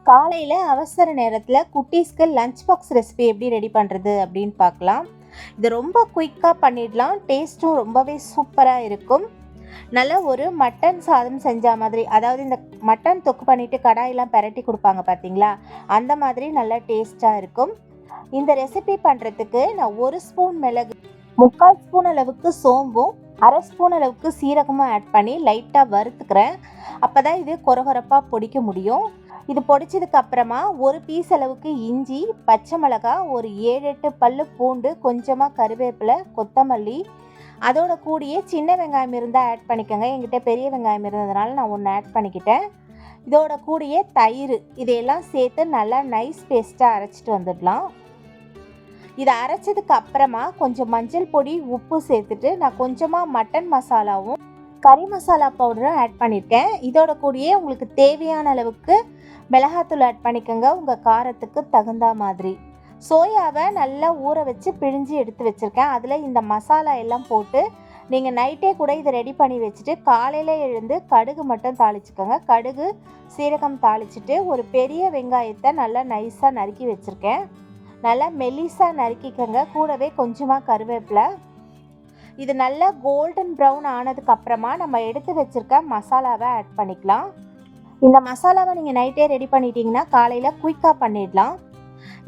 காலையில் அவசர நேரத்தில் குட்டீஸ்க்கு லஞ்ச் பாக்ஸ் ரெசிபி எப்படி ரெடி பண்ணுறது அப்படின்னு பார்க்கலாம். இது ரொம்ப குயிக்காக பண்ணிடலாம். டேஸ்ட்டும் ரொம்பவே சூப்பராக இருக்கும். நல்ல ஒரு மட்டன் சாதம் செஞ்ச மாதிரி, அதாவது இந்த மட்டன் தொக்கு பண்ணிவிட்டு கடாயெல்லாம் பெரட்டி கொடுப்பாங்க பார்த்தீங்களா, அந்த மாதிரி நல்லா டேஸ்ட்டாக இருக்கும். இந்த ரெசிபி பண்ணுறதுக்கு நான் 1 ஸ்பூன் மிளகு, 3/4 ஸ்பூன் அளவுக்கு சோம்பும், 1/2 ஸ்பூன் அளவுக்கு சீரகமும் ஆட் பண்ணி லைட்டாக வறுத்துக்கிறேன். அப்போ தான் இது கொரகொரப்பாக பொடிக்க முடியும். இது பொடிச்சதுக்கு அப்புறமா 1 பீஸ் அளவுக்கு இஞ்சி, பச்சை மிளகாய், ஒரு 7-8 பல்லு பூண்டு, கொஞ்சமாக கருவேப்பிலை, கொத்தமல்லி, அதோட கூடிய சின்ன வெங்காயம் இருந்தால் ஆட் பண்ணிக்கோங்க. என்கிட்ட பெரிய வெங்காயம் இருந்ததுனால நான் 1 ஆட் பண்ணிக்கிட்டேன். இதோட கூடிய தயிர், இதையெல்லாம் சேர்த்து நல்லா நைஸ் பேஸ்ட்டாக அரைச்சிட்டு வந்துடலாம். இதை அரைச்சதுக்கு அப்புறமா கொஞ்சம் மஞ்சள் பொடி, உப்பு சேர்த்துட்டு நான் கொஞ்சமாக மட்டன் மசாலாவும் கறி மசாலா பவுடரும் ஆட் பண்ணியிருக்கேன். இதோட கூடயே உங்களுக்கு தேவையான அளவுக்கு மிளகாத்தூள் ஆட் பண்ணிக்கோங்க, உங்கள் காரத்துக்கு தகுந்த மாதிரி. சோயாவை நல்லா ஊற வச்சு பிழிஞ்சு எடுத்து வச்சுருக்கேன். அதில் இந்த மசாலா எல்லாம் போட்டு நீங்கள் நைட்டே கூட இதை ரெடி பண்ணி வச்சுட்டு காலையில் எழுந்து கடுகு மட்டும் தாளிச்சுக்கோங்க. கடுகு சீரகம் தாளிச்சுட்டு ஒரு பெரிய வெங்காயத்தை நல்லா நைஸாக நறுக்கி வச்சுருக்கேன். நல்லா மெல்லிஸாக நறுக்கிக்கோங்க. கூடவே கொஞ்சமாக கருவேப்பிலை. இது நல்லா கோல்டன் ப்ரௌன் ஆனதுக்கு அப்புறமா நம்ம எடுத்து வச்சுருக்க மசாலாவை ஆட் பண்ணிக்கலாம். இந்த மசாலாவை நீங்கள் நைட்டே ரெடி பண்ணிட்டீங்கன்னா காலையில் குயிக்காக பண்ணிடலாம்.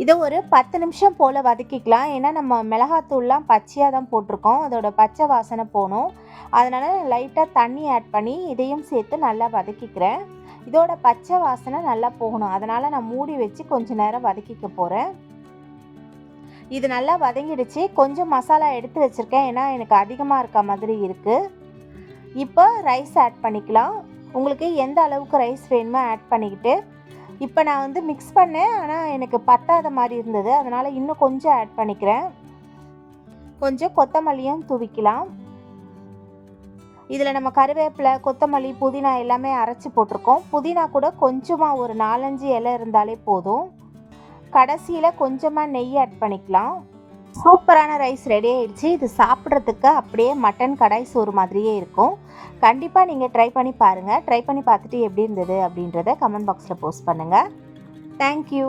இதை ஒரு 10 நிமிஷம் போல் வதக்கிக்கலாம். ஏன்னா நம்ம மிளகாத்தூள்லாம் பச்சையாக தான் போட்டிருக்கோம், அதோட பச்சை வாசனை போகணும். அதனால் லைட்டாக தண்ணி ஆட் பண்ணி இதையும் சேர்த்து நல்லா வதக்கிக்கிறேன். இதோட பச்சை வாசனை நல்லா போகணும். அதனால் நான் மூடி வச்சு கொஞ்சம் நேரம் வதக்கிக்க போகிறேன். இது நல்லா வதங்கிடுச்சு. கொஞ்சம் மசாலா எடுத்து வச்சுருக்கேன், ஏன்னா எனக்கு அதிகமாக இருக்க மாதிரி இருக்குது. இப்போ ரைஸ் ஆட் பண்ணிக்கலாம். உங்களுக்கு எந்த அளவுக்கு ரைஸ் வேணுமோ ஆட் பண்ணிக்கிட்டு, இப்போ நான் மிக்ஸ் பண்ணேன், ஆனால் எனக்கு பத்தாத மாதிரி இருந்தது, அதனால் இன்னும் கொஞ்சம் ஆட் பண்ணிக்கிறேன். கொஞ்சம் கொத்தமல்லியும் தூவிக்கலாம். இதில் நம்ம கருவேப்பிலை, கொத்தமல்லி, புதினா எல்லாமே அரைச்சி போட்டிருக்கோம். புதினா கூட கொஞ்சமாக ஒரு 4-5 இலை இருந்தாலே போதும். கடைசியில் கொஞ்சமாக நெய் ஆட் பண்ணிக்கலாம். சூப்பரான ரைஸ் ரெடி ஆயிடுச்சு. இது சாப்பிட்றதுக்கு அப்படியே மட்டன் கடாய் சோறு மாதிரியே இருக்கும். கண்டிப்பாக நீங்கள் ட்ரை பண்ணி பாருங்கள். ட்ரை பண்ணி பார்த்துட்டு எப்படி இருந்தது அப்படின்றத கமெண்ட் பாக்ஸில் போஸ்ட் பண்ணுங்கள். தேங்க்யூ.